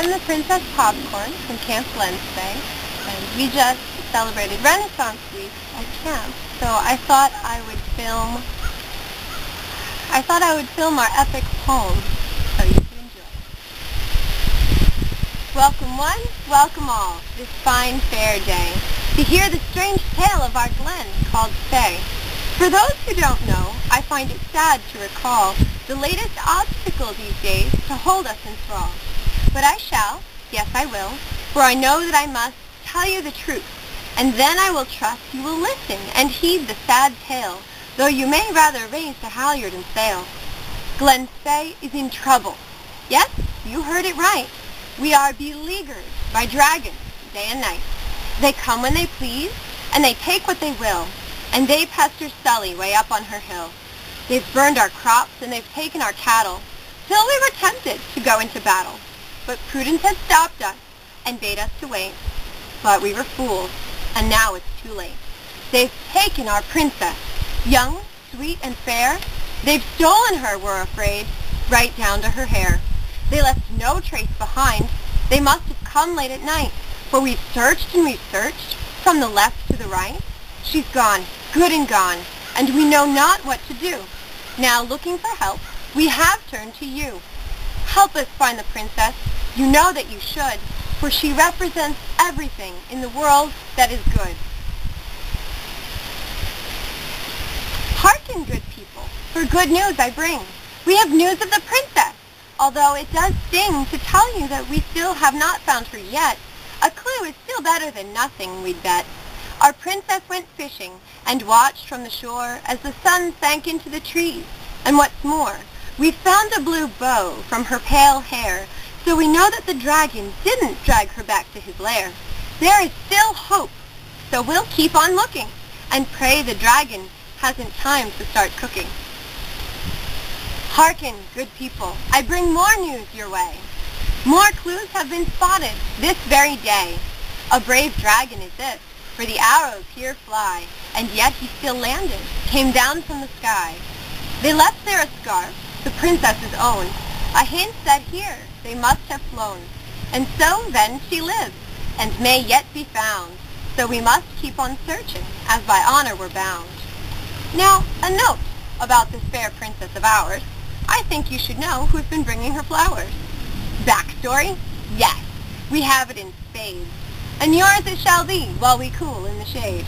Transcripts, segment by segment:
I'm the Princess Popcorn from Camp Glen Spey, and we just celebrated Renaissance Week at camp. So I thought I would film our epic poem so you could enjoy it. Welcome one, welcome all, this fine fair day, to hear the strange tale of our glen called Spey. For those who don't know, I find it sad to recall the latest obstacle these days to hold us in thrall. But I shall, yes I will, for I know that I must tell you the truth, and then I will trust you will listen and heed the sad tale, though you may rather raise the halyard and sail. Glen Spey is in trouble. Yes, you heard it right. We are beleaguered by dragons day and night. They come when they please, and they take what they will, and they pester Sully way up on her hill. They've burned our crops and they've taken our cattle, till we were tempted to go into battle. But prudence had stopped us and bade us to wait. But we were fools, and now it's too late. They've taken our princess, young, sweet, and fair. They've stolen her, we're afraid, right down to her hair. They left no trace behind. They must have come late at night, for we've searched and we've searched, from the left to the right. She's gone, good and gone, and we know not what to do. Now, looking for help, we have turned to you. Help us find the princess. You know that you should, for she represents everything in the world that is good. Hearken, good people, for good news I bring. We have news of the princess, although it does sting to tell you that we still have not found her yet. A clue is still better than nothing, we'd bet. Our princess went fishing and watched from the shore as the sun sank into the trees. And what's more, we found a blue bow from her pale hair, so we know that the dragon didn't drag her back to his lair. There is still hope, so we'll keep on looking and pray the dragon hasn't time to start cooking. Hearken, good people, I bring more news your way. More clues have been spotted this very day. A brave dragon is this, for the arrows here fly, and yet he still landed, came down from the sky. They left there a scarf, the princess's own, a hint that here they must have flown. And so then she lives, and may yet be found, so we must keep on searching, as by honor we're bound. Now, a note about this fair princess of ours. I think you should know who's been bringing her flowers. Backstory? Yes, we have it in spades, and yours it shall be while we cool in the shade.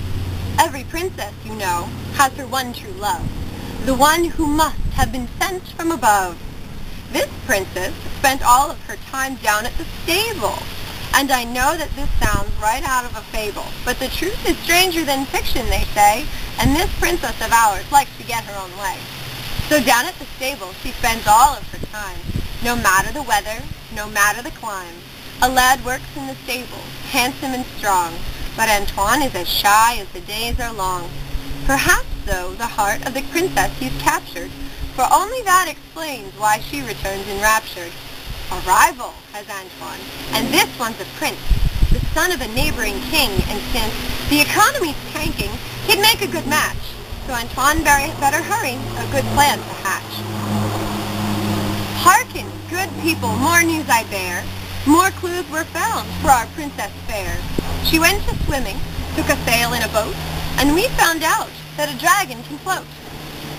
Every princess, you know, has her one true love, the one who must have been sent from above. This princess spent all of her time down at the stable, and I know that this sounds right out of a fable, but the truth is stranger than fiction, they say, and this princess of ours likes to get her own way. So down at the stable she spends all of her time, no matter the weather, no matter the clime. A lad works in the stable, handsome and strong, but Antoine is as shy as the days are long. Perhaps, though, the heart of the princess he's captured, for only that explains why she returns enraptured. A rival, has Antoine, and this one's a prince, the son of a neighboring king, and since the economy's tanking, he'd make a good match. So Antoine better hurry, a good plan to hatch. Hearken, good people, more news I bear. More clues were found for our princess fair. She went to swimming, took a sail in a boat, and we found out that a dragon can float.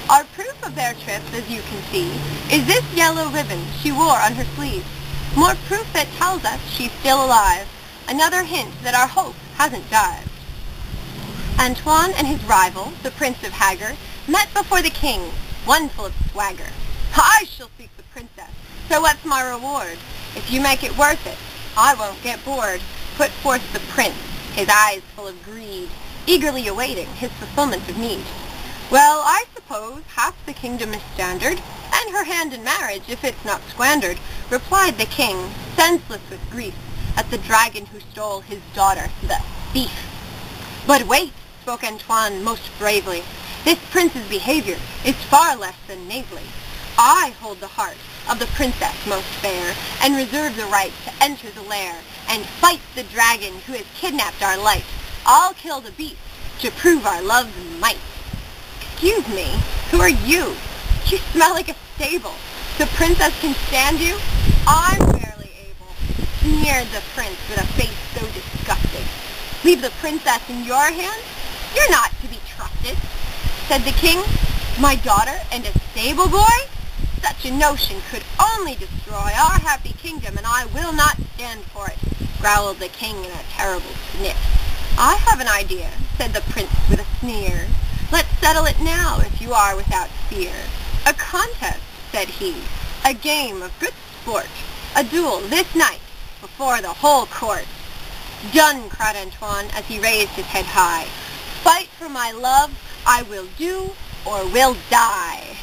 Our proof of their trip, as you can see, is this yellow ribbon she wore on her sleeve. More proof that tells us she's still alive. Another hint that our hope hasn't dived. Antoine and his rival, the Prince of Haggard, met before the king, one full of swagger. I shall seek the princess, so what's my reward? If you make it worth it, I won't get bored. Put forth the prince, his eyes full of greed, eagerly awaiting his fulfillment of need. Well, I suppose half the kingdom is standard, and her hand in marriage, if it's not squandered, replied the king, senseless with grief, at the dragon who stole his daughter, the thief. But wait, spoke Antoine most bravely, this prince's behavior is far less than knavely. I hold the heart of the princess most fair, and reserve the right to enter the lair, and fight the dragon who has kidnapped our light. I'll kill the beast to prove our love's might. Excuse me, who are you? You smell like a stable. The princess can stand you? I'm barely able. sneered the prince with a face so disgusting. "Leave the princess in your hands? You're not to be trusted," said the king. "My daughter and a stable boy? Such a notion could only destroy our happy kingdom, and I will not stand for it," growled the king in a terrible sniff. "I have an idea," said the prince with a sneer. "Let's settle it now, if you are without fear." "A contest," said he, "a game of good sport, a duel this night before the whole court." "Done," cried Antoine as he raised his head high. "Fight for my love I will do or will die."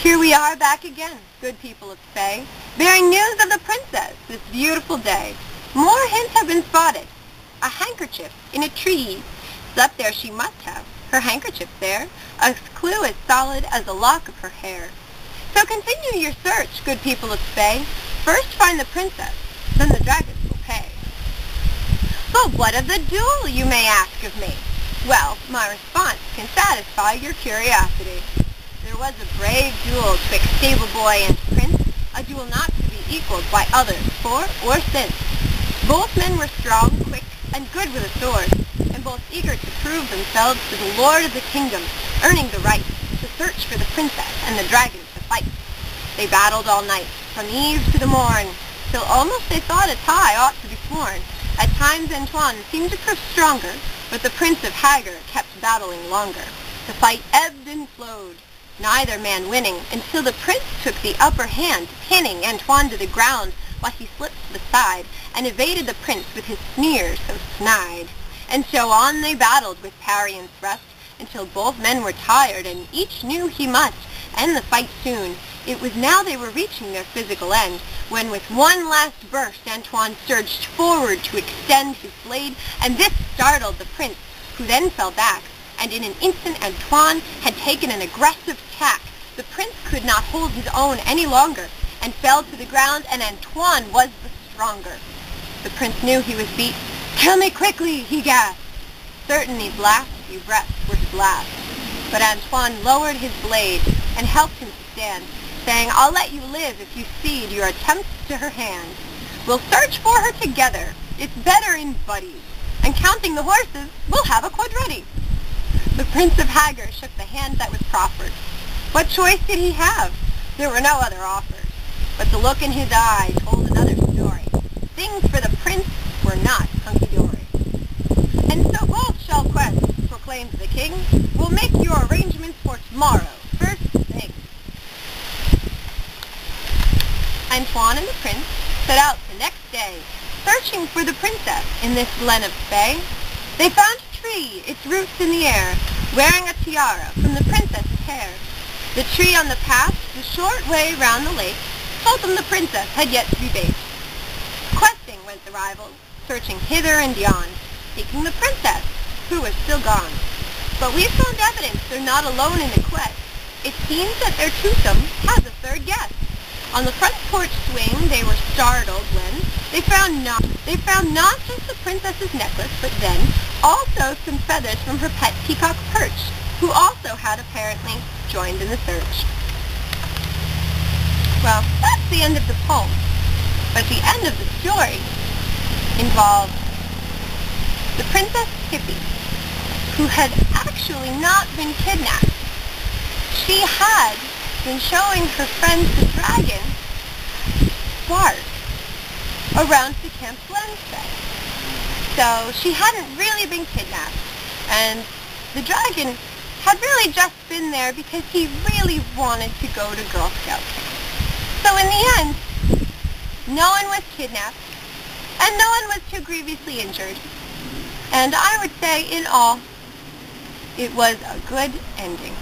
Here we are back again, good people of Spey, bearing news of the princess this beautiful day. More hints have been spotted. A handkerchief in a tree. Slept there she must have, her handkerchief there, a clue as solid as a lock of her hair. So continue your search, good people of Spey. First find the princess, then the dragons will pay. But what of the duel, you may ask of me? Well, my response can satisfy your curiosity. There was a brave duel twixt stable boy and prince, a duel not to be equaled by others, for or since. Both men were strong, quick, and good with a sword, and both eager to prove themselves to the lord of the kingdom, earning the right to search for the princess and the dragons to fight. They battled all night, from eve to the morn, till almost they thought a tie ought to be sworn. At times Antoine seemed to prove stronger, but the Prince of Hagar kept battling longer. The fight ebbed and flowed, neither man winning, until the prince took the upper hand, pinning Antoine to the ground while he slipped to the side, and evaded the prince with his sneer so snide. And so on they battled with parry and thrust, until both men were tired, and each knew he must end the fight soon. It was now they were reaching their physical end, when with one last burst Antoine surged forward to extend his blade, and this startled the prince, who then fell back, and in an instant Antoine had taken an aggressive tack. The prince could not hold his own any longer, and fell to the ground, and Antoine was the stronger. The prince knew he was beat. "Kill me quickly," he gasped. Certain these last few breaths were his last. But Antoine lowered his blade and helped him to stand, saying, "I'll let you live if you cede your attempts to her hand. We'll search for her together. It's better in buddies. And counting the horses, we'll have a quadrille." The Prince of Hagar shook the hand that was proffered. What choice did he have? There were no other offers, but the look in his eye told another story. Things for the prince were not hunky-dory. "And so both shall quest," proclaimed the king. "We'll make your arrangements for tomorrow, first thing." Antoine and the prince set out the next day, searching for the princess in this glen of Spey. They found a tree, its roots in the air, wearing a tiara from the princess's hair. The tree on the path, the short way round the lake, told them the princess had yet to be baked. Questing went the rivals, searching hither and yon, seeking the princess, who was still gone. But we found evidence they're not alone in the quest. It seems that their twosome has a third guest. On the front porch swing they were startled when they found not just the princess's necklace, but then also some feathers from her pet peacock Perch, who also had apparently joined in the search. Well, that's the end of the poem. But the end of the story involved the Princess Hippie, who had actually not been kidnapped. She had been showing her friends the dragon Bart around the Camp Glen Spey. So she hadn't really been kidnapped, and the dragon had really just been there because he really wanted to go to Girl Scout camp. So in the end, no one was kidnapped, and no one was too grievously injured. And I would say, in all, it was a good ending.